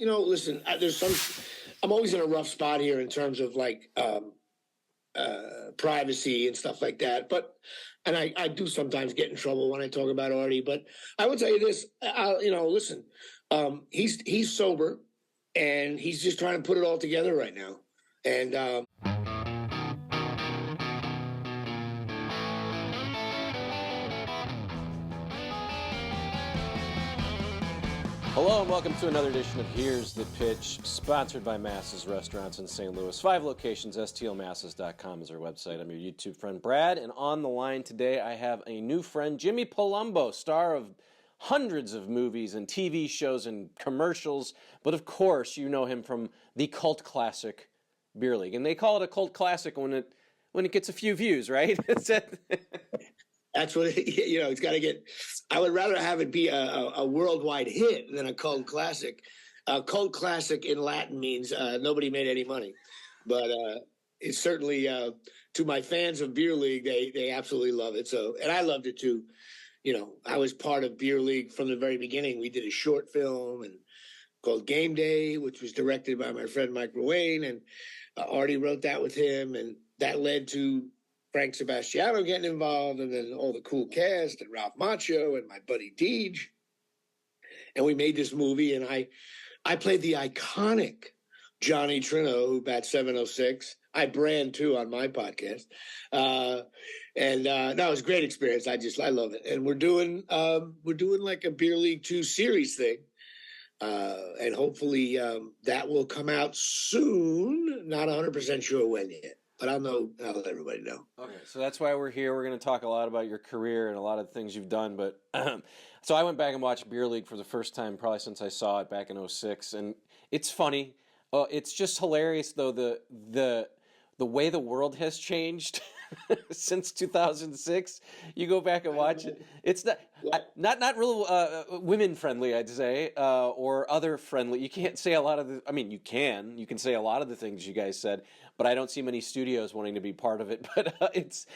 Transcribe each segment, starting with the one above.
Listen, I'm always in a rough spot here in terms of like privacy and stuff like that. And I do sometimes get in trouble when I talk about Artie. But I would tell you this, listen, he's sober and he's just trying to put it all together right now. And hello and welcome to another edition of Here's the Pitch, sponsored by Masses Restaurants in St. Louis. 5 locations, stlmasses.com is our website. I'm your YouTube friend, Brad, and on the line today I have a new friend, Jimmy Palumbo, star of hundreds of movies and TV shows and commercials, but of course you know him from the cult classic Beer League. And they call it a cult classic when it gets a few views, right? That's what it's got to get. I would rather have it be a worldwide hit than a cult classic. A cult classic in Latin means nobody made any money, but it's certainly to my fans of Beer League, they absolutely love it. So, and I loved it too. I was part of Beer League from the very beginning. We did a short film called Game Day, which was directed by my friend Mark McGwire, and Artie wrote that with him, and that led to Frank Sebastiano getting involved, and then all the cool cast, and Ralph Macchio, and my buddy Deej. And we made this movie, and I played the iconic Johnny Trino, who bats 706. I brand, too, on my podcast. No, it was a great experience. I love it. And we're doing like a Beer League 2 series thing. And hopefully that will come out soon. Not 100% sure when yet. But I'll let everybody know. Okay, so that's why we're here. We're going to talk a lot about your career and a lot of the things you've done. But so I went back and watched Beer League for the first time probably since I saw it back in 2006. And it's funny. It's just hilarious, though, the way the world has changed since 2006. You go back and watch it. It's not real women friendly, I'd say, or other friendly. You can't say a lot of the. I mean, you can say a lot of the things you guys said, but I don't see many studios wanting to be part of it. But it's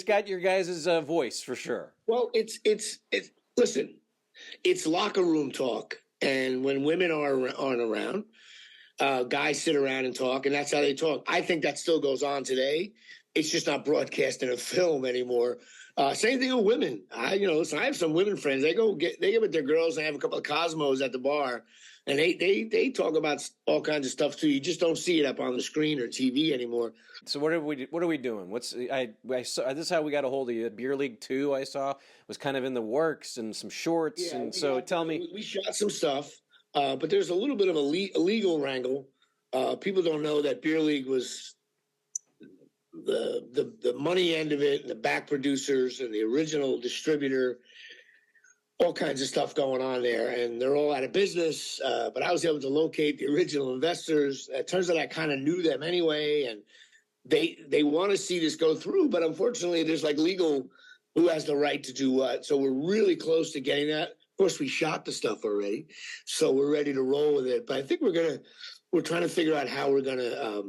got your guys' voice for sure. Well, listen, it's locker room talk, and when women aren't around, guys sit around and talk, and that's how they talk. I think that still goes on today. It's just not broadcast in a film anymore. Same thing with women. I have some women friends. They get with their girls and have a couple of Cosmos at the bar, and they talk about all kinds of stuff too. You just don't see it up on the screen or TV anymore. So what are we doing? This is how we got a hold of you. Beer League 2, I saw, was kind of in the works, and some shorts. Yeah, and so tell me, we shot some stuff, but there's a little bit of a legal wrangle. People don't know that Beer League was the money end of it, and the back producers and the original distributor, all kinds of stuff going on there, and they're all out of business. But I was able to locate the original investors. It turns out I kind of knew them anyway, and they want to see this go through, but unfortunately there's like legal who has the right to do what. So we're really close to getting that. Of course, we shot the stuff already, so we're ready to roll with it. But I think we're trying to figure out how we're gonna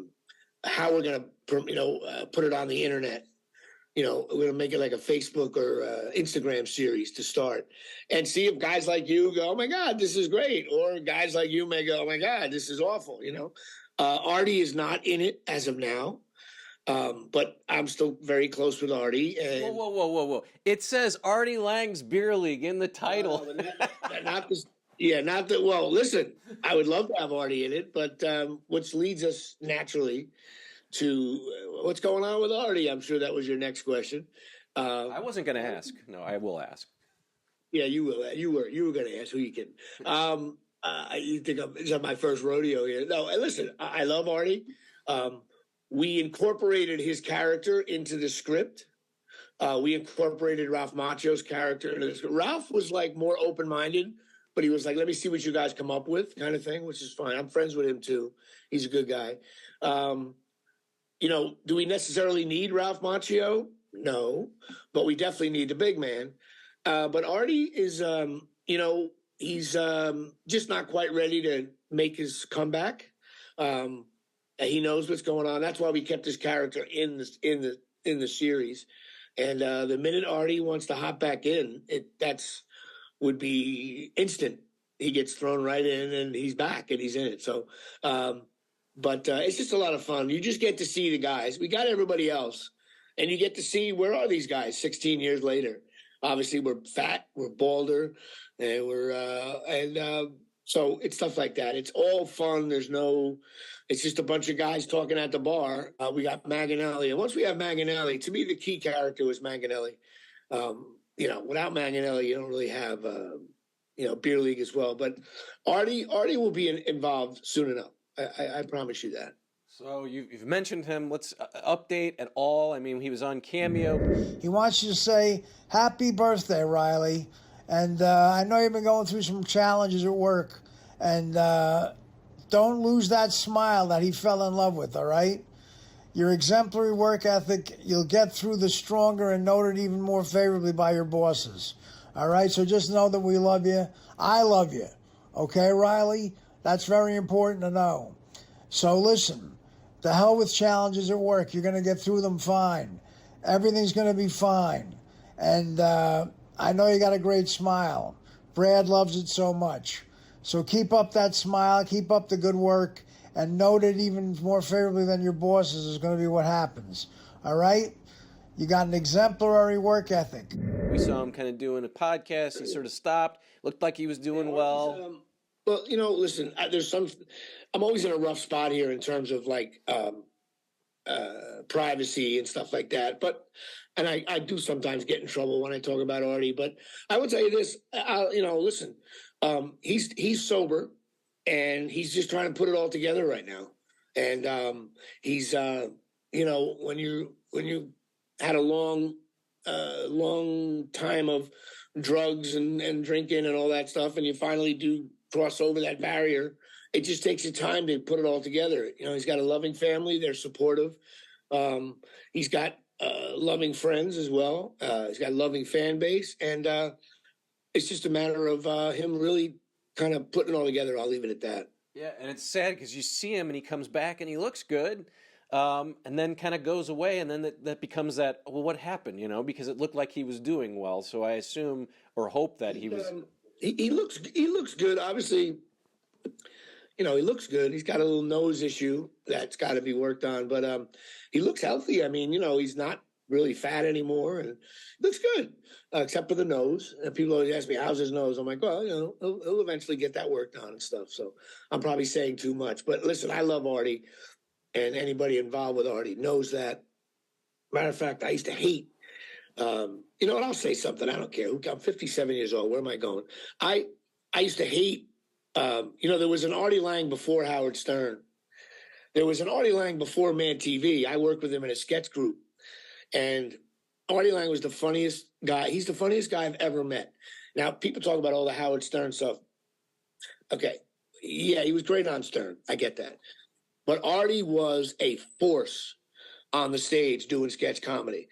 put it on the internet. We're gonna make it like a Facebook or Instagram series to start, and see if guys like you go, "Oh my God, this is great," or guys like you may go, "Oh my God, this is awful." Artie is not in it as of now. But I'm still very close with Artie. And Whoa. It says Artie Lange's Beer League in the title. Well, listen, I would love to have Artie in it, but which leads us naturally to what's going on with Artie. I'm sure that was your next question. I wasn't going to ask. No, I will ask. Yeah, you will. You were going to ask. Who you kidding? You think it's my first rodeo here? No, listen, I love Artie. We incorporated his character into the script. We incorporated Ralph Macchio's character into the script. Ralph was like more open-minded, but he was like, "Let me see what you guys come up with," kind of thing, which is fine. I'm friends with him too. He's a good guy. Do we necessarily need Ralph Macchio? No, but we definitely need the big man. But Artie is, he's just not quite ready to make his comeback. He knows what's going on. That's why we kept his character in the series. And the minute Artie wants to hop back in, would be instant. he gets thrown right in, and he's back, and he's in it. So, but it's just a lot of fun. You just get to see the guys. We got everybody else, and you get to see where are these guys 16 years later. Obviously, we're fat, we're balder, and so it's stuff like that. It's all fun. It's just a bunch of guys talking at the bar. We got Manganelli, and once we have Manganelli, to me, the key character was Manganelli. Without Manganelli, you don't really have, beer league as well. But Artie will be involved soon enough. I promise you that. So you've mentioned him. Let's update at all. I mean, he was on Cameo. He wants you to say happy birthday, Riley. And I know you've been going through some challenges at work. And don't lose that smile that he fell in love with, all right? Your exemplary work ethic, you'll get through the stronger and noted even more favorably by your bosses. All right? So just know that we love you. I love you. Okay, Riley? That's very important to know. So listen, to hell with challenges at work. You're going to get through them fine. Everything's going to be fine. And I know you got a great smile. Brad loves it so much. So keep up that smile, keep up the good work, and note it even more favorably than your bosses is going to be what happens. All right? You got an exemplary work ethic. We saw him kind of doing a podcast. He sort of stopped. Looked like he was doing well. Well, listen, I'm always in a rough spot here in terms of like privacy and stuff like that. And I do sometimes get in trouble when I talk about Artie, but I would tell you this, listen, he's sober and he's just trying to put it all together right now. And he's, when you had a long time of drugs and drinking and all that stuff, and you finally do cross over that barrier, it just takes you time to put it all together. He's got a loving family. They're supportive. He's got loving friends as well. He's got a loving fan base. And it's just a matter of him really kind of putting it all together. I'll leave it at that. Yeah, and it's sad because you see him and he comes back and he looks good, and then kind of goes away, and then that becomes that, well, what happened, because it looked like he was doing well. So I assume or hope that he was... He looks good. Obviously, he looks good. He's got a little nose issue that's got to be worked on, but he looks healthy. I mean, he's not really fat anymore, and looks good, except for the nose. And people always ask me, how's his nose? I'm like, well, he'll eventually get that worked on and stuff. So I'm probably saying too much. But listen, I love Artie, and anybody involved with Artie knows that. Matter of fact, I used to hate and I'll say something. I don't care. I'm 57 years old. Where am I going? I used to hate, there was an Artie Lange before Howard Stern. There was an Artie Lange before Man TV. I worked with him in a sketch group. And Artie Lange was the funniest guy. He's the funniest guy I've ever met. Now, people talk about all the Howard Stern stuff. Okay. Yeah, he was great on Stern. I get that. But Artie was a force on the stage doing sketch comedy.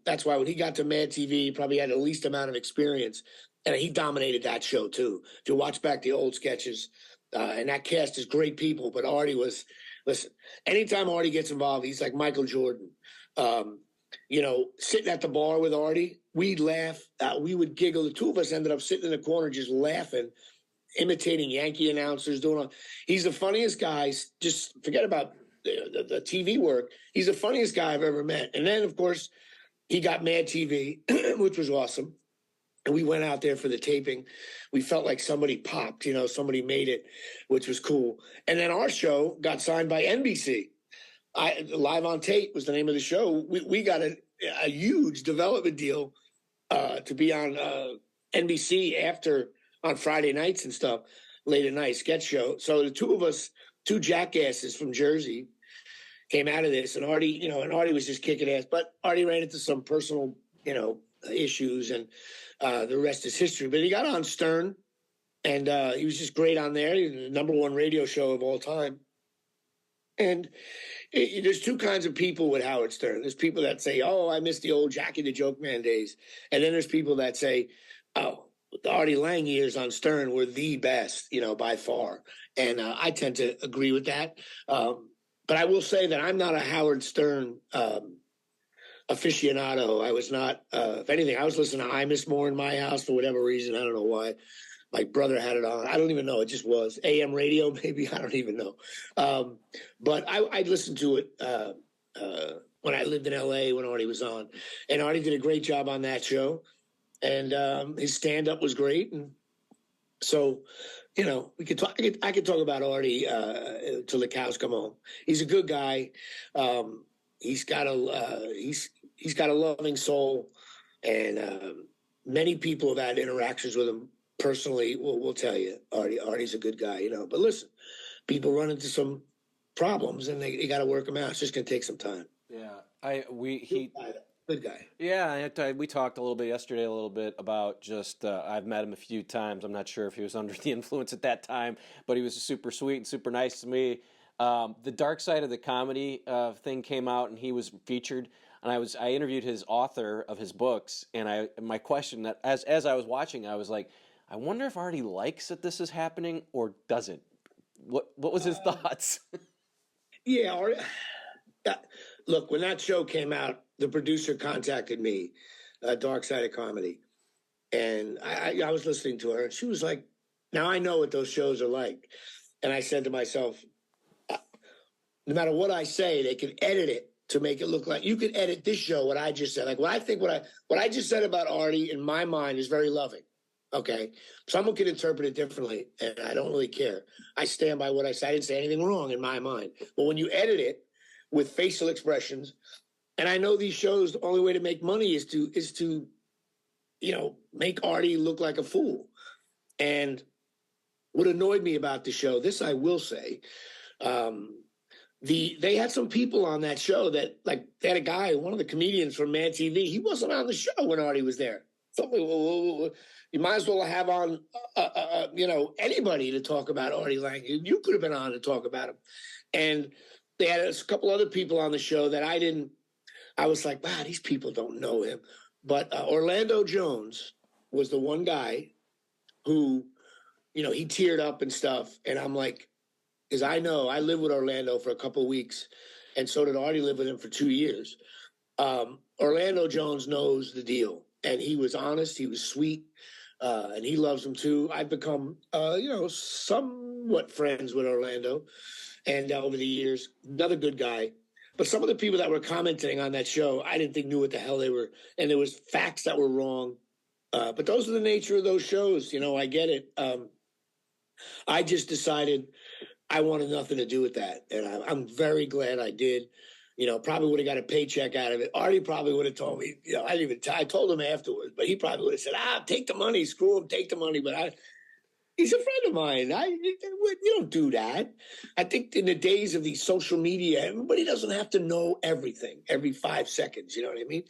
That's why when he got to Mad TV, he probably had the least amount of experience, and he dominated that show too. If you watch back the old sketches, and that cast is great people, but Artie was, listen, anytime Artie gets involved, he's like Michael Jordan. Sitting at the bar with Artie, we'd laugh, we would giggle. The two of us ended up sitting in the corner just laughing, imitating Yankee announcers, he's the funniest guy. Just forget about the TV work. He's the funniest guy I've ever met. And then, of course, he got Mad TV, which was awesome. And we went out there for the taping. We felt like somebody popped, somebody made it, which was cool. And then our show got signed by NBC. Live on Tape was the name of the show. We got a huge development deal to be on NBC on Friday nights and stuff, late at night sketch show. So the two of us, two jackasses from Jersey, came out of this, and Artie, Artie was just kicking ass. But Artie ran into some personal, issues, and the rest is history. But he got on Stern, and he was just great on there. He was the #1 radio show of all time. And there's two kinds of people with Howard Stern. There's people that say, oh, I miss the old Jackie the Joke Man days. And then there's people that say, oh, the Artie Lange years on Stern were the best, by far. And I tend to agree with that. But I will say that I'm not a Howard Stern aficionado. I was not, if anything, I was listening to Imus more in my house for whatever reason. I don't know why. my brother had it on. I don't even know. It just was AM radio, maybe. I don't even know. But I listened to it when I lived in LA when Artie was on. And Artie did a great job on that show. And his stand-up was great. And so, you know, we could talk. I could talk about Artie till the cows come home. He's a good guy. He's got a loving soul, and many people have had interactions with him personally. Will tell you, Artie's a good guy, you know. But listen, people run into some problems, and they got to work them out. It's just gonna take some time. Yeah, Good guy. Yeah, we talked a little bit yesterday, about just, I've met him a few times. I'm not sure if he was under the influence at that time, but he was super sweet and super nice to me. The Dark Side of the Comedy thing came out, and he was featured. And I interviewed his author of his books, and my question that as I was watching, I was like, I wonder if Artie likes that this is happening or doesn't. What was his thoughts? Yeah, Artie. Look, when that show came out, the producer contacted me, Dark Side of Comedy, and I was listening to her, and she was like, now I know what those shows are like. And I said to myself, no matter what I say, they can edit it to make it look like, you could edit this show, what I just said. Like, what I just said about Artie, in my mind, is very loving, okay? Someone can interpret it differently, and I don't really care. I stand by what I said. I didn't say anything wrong in my mind. But when you edit it with facial expressions, and I know these shows, the only way to make money is to, you know, make Artie look like a fool. And what annoyed me about the show, this I will say, they had some people on that show that, like, they had a guy, one of the comedians from Mad TV, he wasn't on the show when Artie was there. So you might as well have on, you know, anybody to talk about Artie Lange. You could have been on to talk about him. And they had a couple other people on the show that I was like, wow, these people don't know him. But Orlando Jones was the one guy who, you know, he teared up and stuff. And I'm like, because I know I lived with Orlando for a couple of weeks, and so did Artie live with him for 2 years. Orlando Jones knows the deal, and he was honest, he was sweet, and he loves him too. I've become, you know, somewhat friends with Orlando, and over the years, another good guy. But some of the people that were commenting on that show, I didn't think knew what the hell they were, and there was facts that were wrong. But those are the nature of those shows, you know. I get it. I just decided I wanted nothing to do with that, and I'm very glad I did. You know, probably would have got a paycheck out of it. Artie probably would have told me. You know, I told him afterwards, but he probably would have said, take the money, screw him, take the money. But he's a friend of mine. You don't do that. I think in the days of these social media, everybody doesn't have to know everything every 5 seconds. You know what I mean?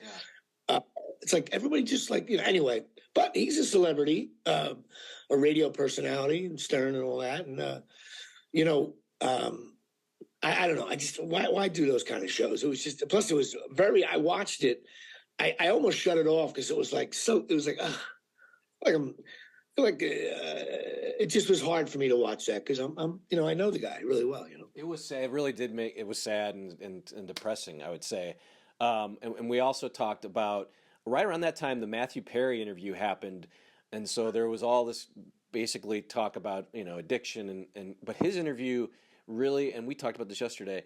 Yeah. It's like everybody just like, you know, anyway. But he's a celebrity, a radio personality, and Stern and all that. And, you know, I don't know. I just, why do those kind of shows? It was just, plus it was I watched it. I almost shut it off because it was like, it just was hard for me to watch that because I'm, you know, I know the guy really well, you know. It was sad. It really did it was sad and depressing, I would say. And we also talked about, right around that time, the Matthew Perry interview happened. And so there was all this basically talk about, you know, addiction but his interview really, and we talked about this yesterday,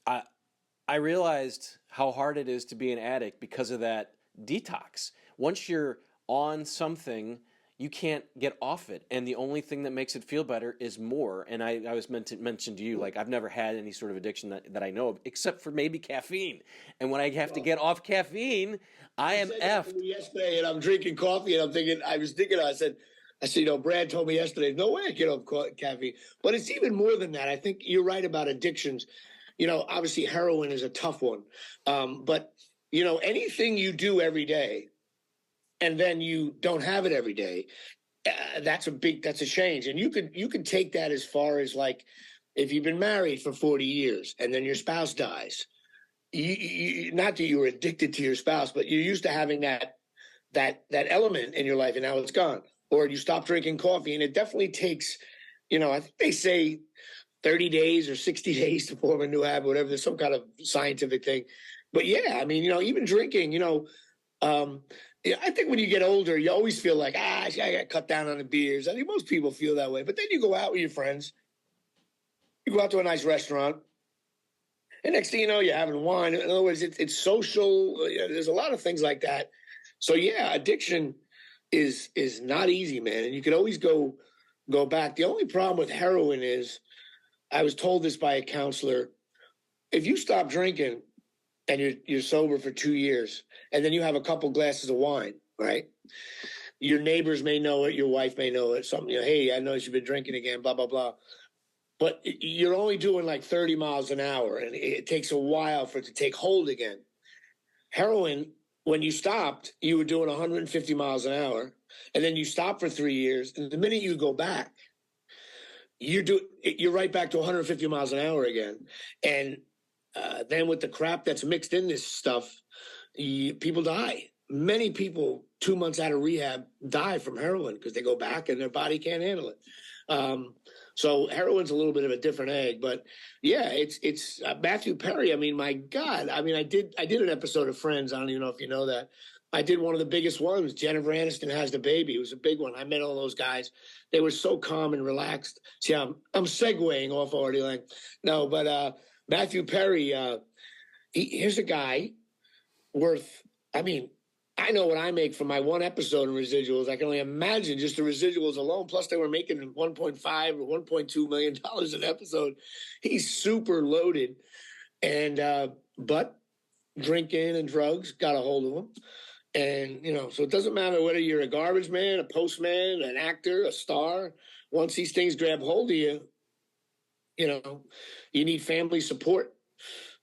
I realized how hard it is to be an addict because of that detox. Once you're on something, you can't get off it, and the only thing that makes it feel better is more. And I was meant to mention to you, like, I've never had any sort of addiction that I know of, except for maybe caffeine. And when I have to get off caffeine, I am effed. Yesterday, and I'm drinking coffee, and I said, you know, Brad told me yesterday, no way I get off caffeine. But it's even more than that. I think you're right about addictions. You know, obviously heroin is a tough one. But, you know, anything you do every day and then you don't have it every day, that's a change. And you could take that as far as, like, if you've been married for 40 years and then your spouse dies, you not that you were addicted to your spouse, but you're used to having that element in your life, and now it's gone. Or you stop drinking coffee, and it definitely takes, you know, I think they say 30 days or 60 days to form a new habit, whatever. There's some kind of scientific thing. But yeah, I mean, you know, even drinking, you know, Yeah, I think when you get older, you always feel like, I got to cut down on the beers. I think most people feel that way. But then you go out with your friends. You go out to a nice restaurant. And next thing you know, you're having wine. In other words, it's social. There's a lot of things like that. So, yeah, addiction is not easy, man. And you can always go back. The only problem with heroin is, I was told this by a counselor, if you stop drinking and you're sober for 2 years, and then you have a couple glasses of wine, right? Your neighbors may know it, your wife may know it, something, hey, I noticed you've been drinking again, blah, blah, blah. But you're only doing like 30 miles an hour, and it takes a while for it to take hold again. Heroin, when you stopped, you were doing 150 miles an hour, and then you stop for 3 years, and the minute you go back, you're right back to 150 miles an hour again. And then with the crap that's mixed in this stuff, people die. Many people 2 months out of rehab die from heroin because they go back and their body can't handle it. So heroin's a little bit of a different egg, but yeah, it's Matthew Perry. I mean, my God, I mean, I did an episode of Friends. I don't even know if you know that. I did one of the biggest ones. Jennifer Aniston has the baby. It was a big one. I met all those guys. They were so calm and relaxed. See, I'm segueing off Artie Lange. No, but Matthew Perry, here's a guy worth, I mean, I know what I make from my one episode in residuals. I can only imagine just the residuals alone. Plus, they were making $1.5 or $1.2 million an episode. He's super loaded, and but drinking and drugs got a hold of him. And so it doesn't matter whether you're a garbage man, a postman, an actor, a star. Once these things grab hold of you, you need family support.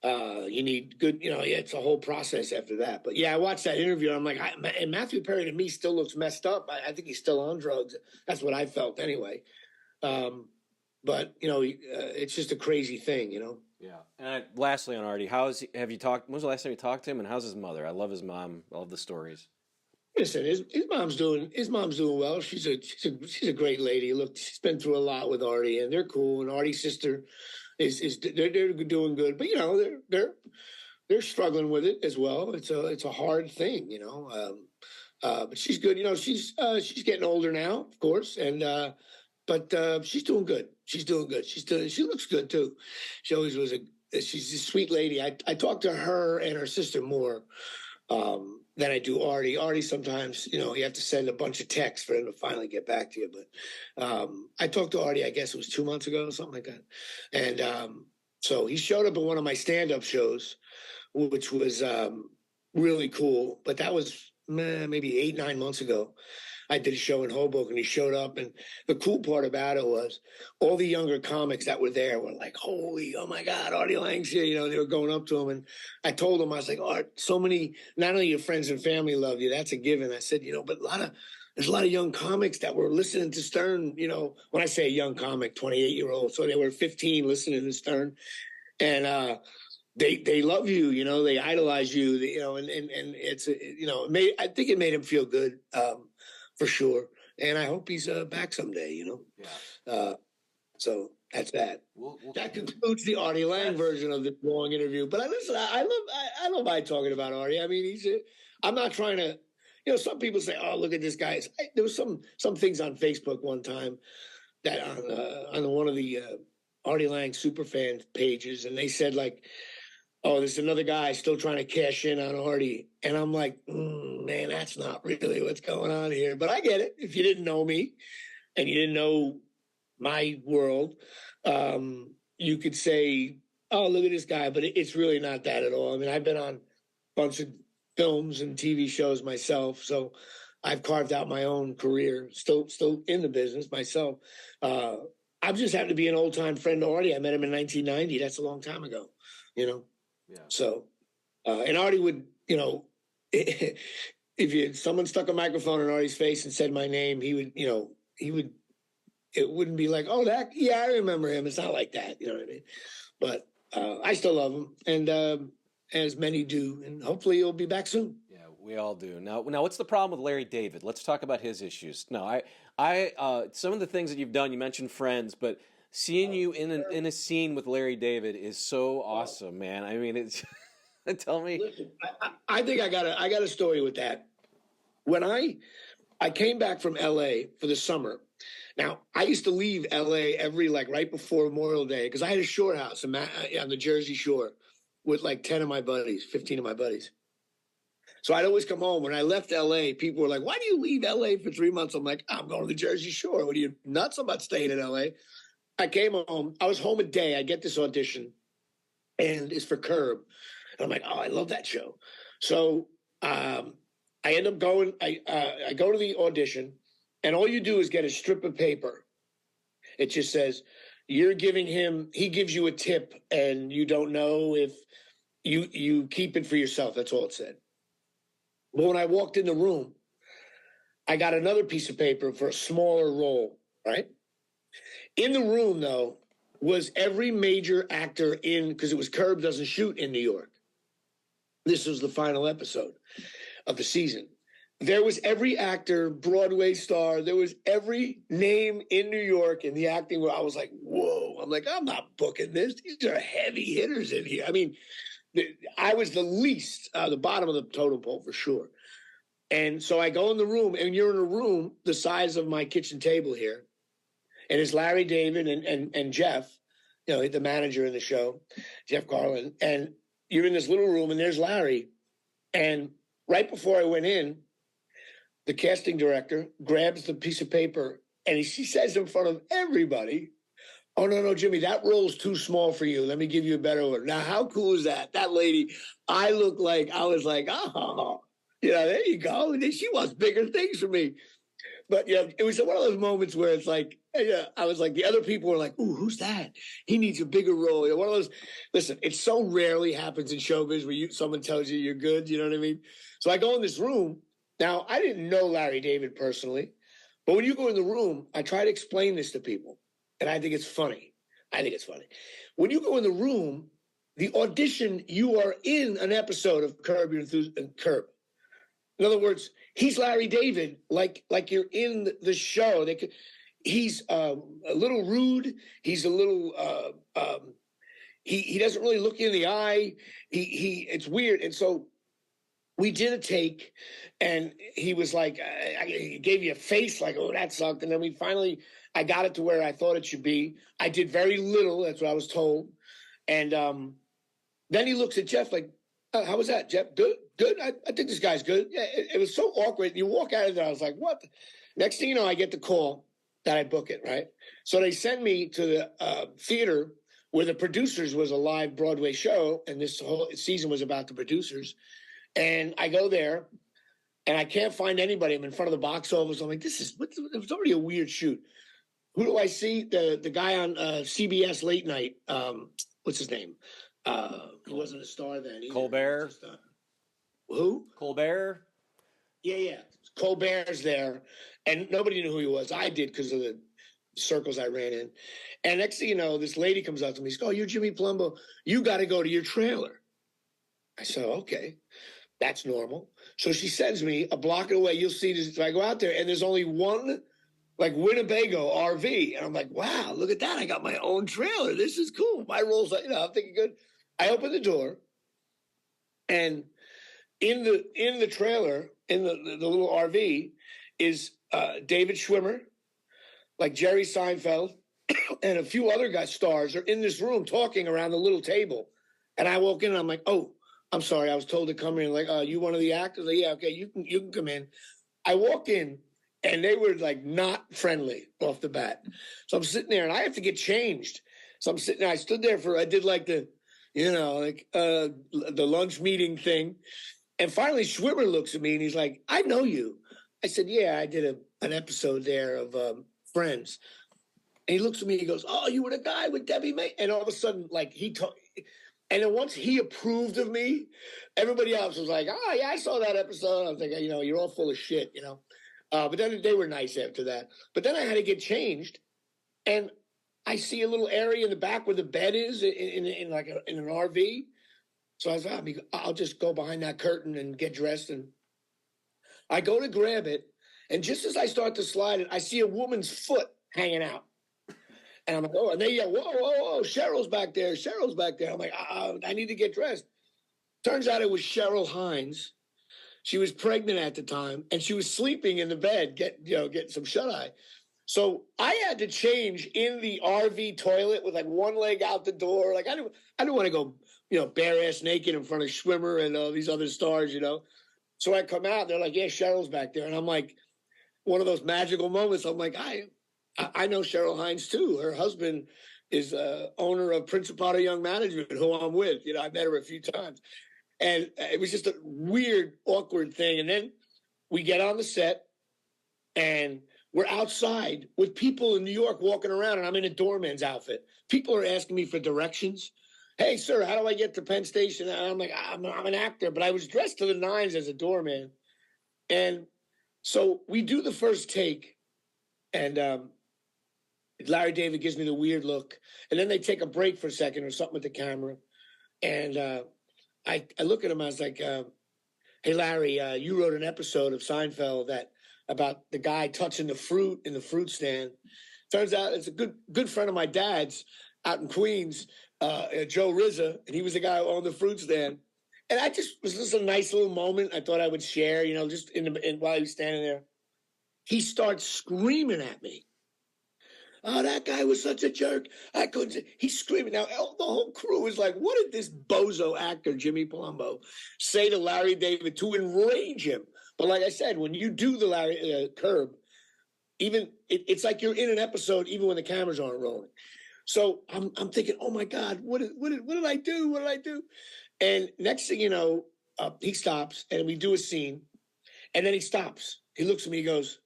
You need good, it's a whole process after that. But yeah, I watched that interview. I'm like, and Matthew Perry to me still looks messed up. I think he's still on drugs. That's what I felt anyway. But it's just a crazy thing, Yeah. And lastly on Artie, have you talked? When was the last time you talked to him? And how's his mother? I love his mom. I love the stories. Listen, his mom's doing well. She's a great lady. Look, she's been through a lot with Artie, and they're cool. And Artie's sister they're doing good, but they're struggling with it as well. It's a hard thing, but she's good. She's getting older now, of course, and but she's doing good. She's doing good. She looks good too. She always was she's a sweet lady. I talk to her and her sister more than I do Artie. Artie sometimes, you have to send a bunch of texts for him to finally get back to you. But I talked to Artie, I guess it was 2 months ago or something like that. And so he showed up at one of my stand-up shows, which was really cool. But that was maybe 8-9 months ago. I did a show in Hoboken. He showed up, and the cool part about it was all the younger comics that were there were like, oh my God, Artie Lange's here. They were going up to him, and I told him, I was like, Art, so many, not only your friends and family love you, that's a given. I said, but there's a lot of young comics that were listening to Stern. When I say a young comic, 28-year-old, so they were 15 listening to Stern, and they love you. They idolize you. And it's I think it made him feel good. For sure. And I hope he's back someday, Yeah. So that's that. That concludes the Artie Lange version of the long interview. But I don't mind talking about Artie. I mean, I'm not trying to, some people say, oh, look at this guy. There was some things on Facebook one time that on one of the Artie Lange superfan pages, and they said like, oh, there's another guy still trying to cash in on Artie. And I'm like, man, that's not really what's going on here. But I get it. If you didn't know me and you didn't know my world, you could say, oh, look at this guy. But it's really not that at all. I mean, I've been on a bunch of films and TV shows myself. So I've carved out my own career, still in the business myself. I've just happened to be an old-time friend of Artie. I met him in 1990. That's a long time ago, Yeah. So, and Artie would, if someone stuck a microphone in Artie's face and said my name, he would, it wouldn't be like, oh, I remember him. It's not like that. You know what I mean? But I still love him, and as many do, and hopefully he'll be back soon. Yeah, we all do. Now, what's the problem with Larry David? Let's talk about his issues. No, I some of the things that you've done, you mentioned Friends, but seeing you in a scene with Larry David is so awesome, man. I mean, it's Tell me. Listen, I think I got a story with that. When I came back from LA for the summer. Now, I used to leave LA every right before Memorial Day because I had a shore house on the Jersey Shore with 10 of my buddies, 15 of my buddies. So I'd always come home. When I left LA, people were like, "Why do you leave LA for 3 months?" I'm like, "I'm going to the Jersey Shore. What are you nuts? I'm not staying in LA." I came home. I was home a day. I get this audition, and it's for Curb. And I'm like, "Oh, I love that show." So I end up going. I go to the audition, and all you do is get a strip of paper. It just says you're giving him. He gives you a tip, and you don't know if you keep it for yourself. That's all it said. But when I walked in the room, I got another piece of paper for a smaller role, right? In the room, though, was every major actor because it was Curb doesn't shoot in New York. This was the final episode of the season. There was every actor, Broadway star. There was every name in New York in the acting where I was like, whoa. I'm like, I'm not booking this. These are heavy hitters in here. I mean, I was the least, the bottom of the totem pole for sure. And so I go in the room, and you're in a room the size of my kitchen table here. And it's Larry David and Jeff, the manager in the show, Jeff Garland. And you're in this little room, and there's Larry. And right before I went in, the casting director grabs the piece of paper, and she says in front of everybody, "Oh, no, Jimmy, that role's too small for you. Let me give you a better one." Now, how cool is that? That lady, I was like, oh, there you go. And she wants bigger things from me. But it was one of those moments where it's like, I was like, the other people were like, "Ooh, who's that? He needs a bigger role." One of those, listen, it so rarely happens in showbiz where someone tells you you're good. You know what I mean? So I go in this room. Now, I didn't know Larry David personally, but when you go in the room, I try to explain this to people. And I think it's funny. When you go in the room, the audition, you are in an episode of Curb Your Enthusiasm. Curb. In other words, he's Larry David, like you're in the show. He's a little rude. He's a little. He doesn't really look you in the eye. It's weird. And so we did a take, and he was like, he gave you a face like, "Oh, that sucked." And then I got it to where I thought it should be. I did very little. That's what I was told. And then he looks at Jeff like, "How was that, Jeff? Good? I think this guy's good." Yeah, it was so awkward. You walk out of there, I was like, what? Next thing you know, I get the call that I book it, right? So they send me to the theater where the producers was a live Broadway show, and this whole season was about the producers. And I go there, and I can't find anybody. I'm in front of the box office. I'm like, it was already a weird shoot. Who do I see? The guy on CBS late night. What's his name? He wasn't a star then. Either. Colbert. Who? Colbert. Yeah. Colbert's there, and nobody knew who he was. I did because of the circles I ran in. And next thing you know, this lady comes up to me. She's, "Oh, you're Jimmy Palumbo. You got to go to your trailer." I said, "Okay, that's normal." So she sends me a block away. You'll see this. So I go out there, and there's only one Winnebago RV. And I'm like, wow, look at that. I got my own trailer. This is cool. My role's, I'm thinking good. I open the door, and in the trailer, in the little RV, is David Schwimmer, like Jerry Seinfeld, and a few other stars are in this room talking around the little table. And I walk in, and I'm like, "Oh, I'm sorry. I was told to come in." Like, "You one of the actors?" Like, "Yeah, okay, you can come in." I walk in, and they were not friendly off the bat. So I'm sitting there, and I have to get changed. So I'm sitting there. I stood there I did the lunch meeting thing. And finally, Schwimmer looks at me, and he's like, "I know you." I said, "Yeah, I did an episode there of Friends." And he looks at me, and he goes, "Oh, you were the guy with Debbie May." And all of a sudden, and then once he approved of me, everybody else was like, "Oh, yeah, I saw that episode." I was like, "You're all full of shit, But then they were nice after that. But then I had to get changed, and I see a little area in the back where the bed is in an RV. So I was like, "I'll just go behind that curtain and get dressed." And I go to grab it, and just as I start to slide it, I see a woman's foot hanging out. And I'm like, "Oh," and they yell, "Whoa, Cheryl's back there. I'm like, I need to get dressed." Turns out it was Cheryl Hines. She was pregnant at the time, and she was sleeping in the bed, getting some shut eye. So I had to change in the RV toilet with like one leg out the door. Like I didn't want to go, bare ass naked in front of Schwimmer and all these other stars, So I come out, and they're like, "Yeah, Cheryl's back there," and I'm like, one of those magical moments. I'm like, I know Cheryl Hines too. Her husband is owner of Principato Young Management, who I'm with. I met her a few times. And it was just a weird, awkward thing. And then we get on the set, and we're outside with people in New York walking around, and I'm in a doorman's outfit. People are asking me for directions. "Hey, sir, how do I get to Penn Station?" And I'm like, I'm an actor, but I was dressed to the nines as a doorman. And so we do the first take, and Larry David gives me the weird look. And then they take a break for a second or something with the camera. And I look at him, I was like, "Hey, Larry, you wrote an episode of Seinfeld about the guy touching the fruit in the fruit stand. Turns out it's a good friend of my dad's out in Queens, Joe Rizza, and he was the guy who owned the fruit stand." And was just a nice little moment I thought I would share, just while he was standing there. He starts screaming at me. "Oh, that guy was such a jerk. I couldn't." He's screaming. Now, the whole crew is like, what did this bozo actor, Jimmy Palumbo, say to Larry David to enrage him? But like I said, when you do the Larry curb, it's like you're in an episode even when the cameras aren't rolling. So I'm thinking, oh my God, what did I do? What did I do? And next thing you know, he stops and we do a scene, and then he stops. He looks at me, he goes,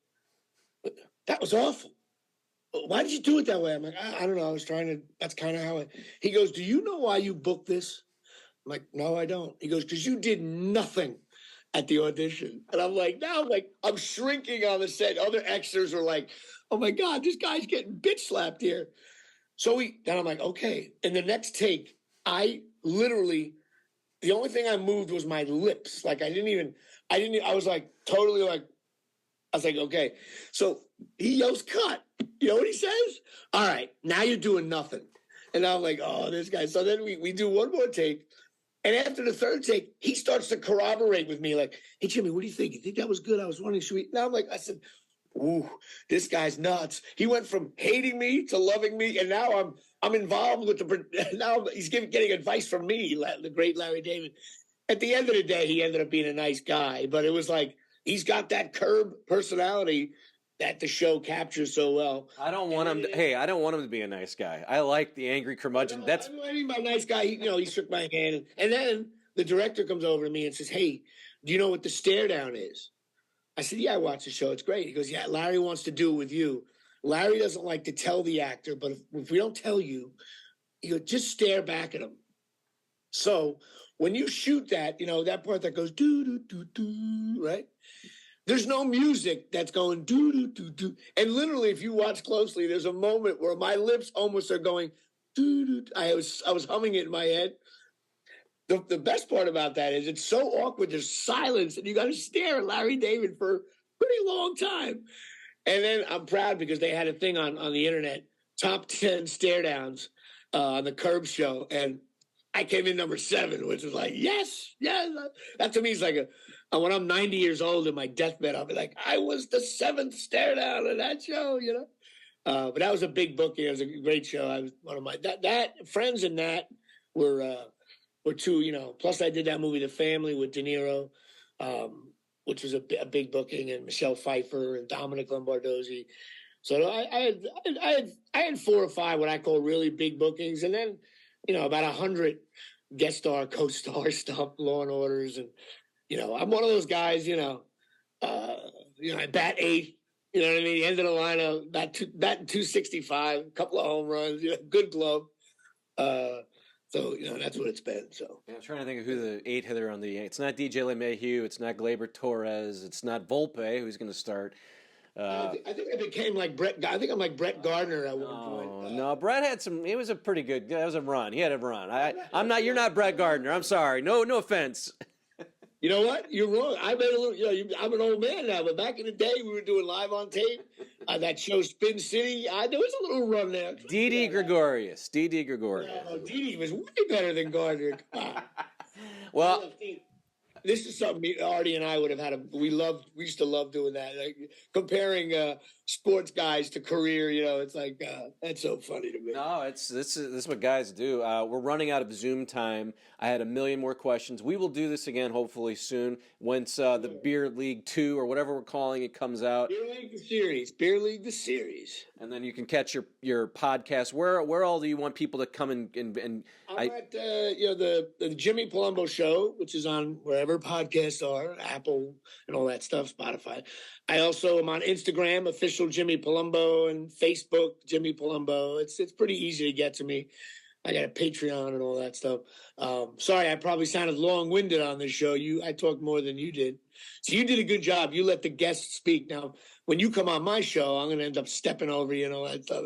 "That was awful. Why did you do it that way?" I'm like, I don't know. I was trying to, that's kind of how he goes, "Do you know why you booked this?" I'm like, "No, I don't." He goes, "Because you did nothing at the audition." And I'm like, now I'm shrinking on the set. Other extras are like, "Oh my God, this guy's getting bitch slapped here." So then I'm like, okay. In the next take, I literally, the only thing I moved was my lips. Like I was like, totally like, I was like, okay. So he yells, "Cut." You know what he says? "All right, now you're doing nothing." And I'm like, oh, this guy. So then we do one more take. And after the third take, he starts to corroborate with me like, "Hey, Jimmy, what do you think? You think that was good? I was wondering, should we?" Now I said, ooh, this guy's nuts. He went from hating me to loving me. And now I'm involved with now he's getting advice from me, the great Larry David. At the end of the day, he ended up being a nice guy. But it was like, he's got that curb personality that the show captures so well. I don't want him to be a nice guy. I like the angry curmudgeon. That's what I mean by nice guy. He shook my hand. And then the director comes over to me and says, "Hey, do you know what the stare down is?" I said, "Yeah, I watched the show. It's great." He goes, "Yeah, Larry wants to do it with you. Larry doesn't like to tell the actor, but if we don't tell you, just stare back at him." So when you shoot that, that part that goes do do do do, right? There's no music that's going do do do do. And literally, if you watch closely, there's a moment where my lips almost are going do do. I was humming it in my head. The best part about that is it's so awkward. There's silence, and you got to stare at Larry David for a pretty long time. And then I'm proud because they had a thing on the internet, top 10 stare downs on the Curb show, and I came in number 7, which was like, yes. That to me is like when I'm 90 years old in my deathbed, I'll be like, I was the 7th stare down of that show, But that was a big booking. It was a great show. I was one of my that Friends and that were two, plus I did that movie The Family with De Niro, which was a big booking, and Michelle Pfeiffer and Dominic Lombardozzi. So I had 4 or 5 what I call really big bookings, and then about 100 guest star, co-star stuff, Law and Orders, and I'm one of those guys. I bat 8. You know what I mean? The end of the lineup, batting 265, a couple of home runs, good glove. So, that's what it's been. So yeah, I'm trying to think of who the 8 hitter on the. It's not DJ LeMahieu. It's not Gleyber Torres. It's not Volpe, who's going to start. I think I became like Brett. I think I'm like Brett Gardner at one point. No, Brett had some. It was a pretty good. That was a run. He had a run. I'm not. You're not Brett Gardner. I'm sorry. No offense. You know what? You're wrong. I made a little. I'm an old man now, but back in the day, we were doing live on tape. That show Spin City. There was a little run there. Didi Gregorius. No, Didi was way better than Gardner. Well, this is something Artie and I would have had. We used to love doing that, like, comparing sports guys to career. It's like that's so funny to me. no, this is what guys do. We're running out of Zoom time. I had a million more questions. We will do this again hopefully soon once the Beer League 2 or whatever we're calling it comes out. Beer League the series, and then you can catch your podcast. Where all do you want people to come and I'm at the Jimmy Palumbo show, which is on wherever podcasts are, Apple and all that stuff, Spotify. I also am on Instagram, official Jimmy Palumbo, and Facebook, Jimmy Palumbo. It's pretty easy to get to me. I got a Patreon and all that stuff. Sorry, I probably sounded long-winded on this show. I talked more than you did. So you did a good job. You let the guests speak. Now, when you come on my show, I'm going to end up stepping over you and all that stuff.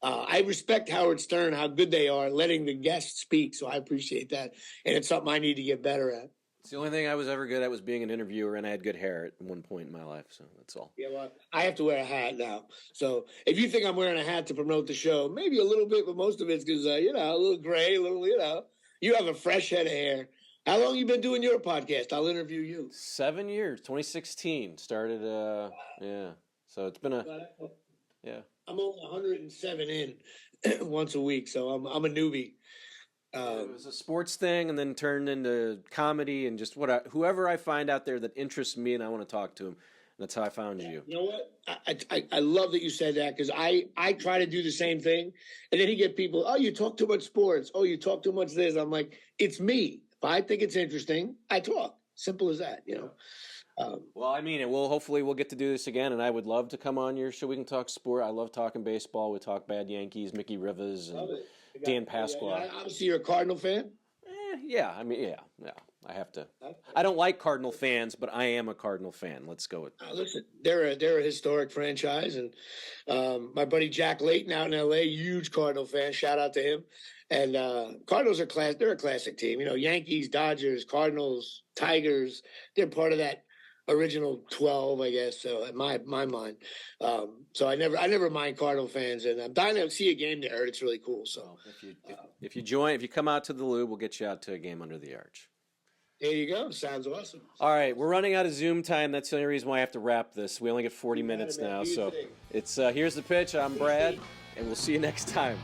I respect Howard Stern, how good they are letting the guests speak. So I appreciate that. And it's something I need to get better at. It's the only thing I was ever good at was being an interviewer, and I had good hair at one point in my life, so that's all. Yeah, well, I have to wear a hat now. So if you think I'm wearing a hat to promote the show, maybe a little bit, but most of it's because, a little gray, you have a fresh head of hair. How long you been doing your podcast? I'll interview you. 7 years, 2016. Started, yeah. So it's been yeah. I'm only 107 in once a week, so I'm a newbie. It was a sports thing and then turned into comedy and just whoever I find out there that interests me and I want to talk to them. That's how I found you. You know what? I love that you said that because I try to do the same thing. And then you get people, oh, you talk too much sports. Oh, you talk too much this. I'm like, it's me. If I think it's interesting, I talk. Simple as that, Well, I mean, hopefully we'll get to do this again, and I would love to come on your show. We can talk sport. I love talking baseball. We talk bad Yankees, Mickey Rivas, and Dan Pasqua. Obviously, you're a Cardinal fan? Yeah. I mean, yeah. I have to. I don't like Cardinal fans, but I am a Cardinal fan. Let's go with listen, they're a historic franchise, and my buddy Jack Layton out in L.A., huge Cardinal fan. Shout out to him. And Cardinals they're a classic team. Yankees, Dodgers, Cardinals, Tigers, they're part of that original 12, I guess, so in my mind. So I never mind Cardinal fans, and I'm dying to see a game there. It's really cool. So if you come out to the Lou, we'll get you out to a game under the arch. There you go. Sounds awesome. All right, we're running out of Zoom time. That's the only reason why I have to wrap this. We only get 40 minutes now. So it's here's the pitch. I'm Brad, and we'll see you next time.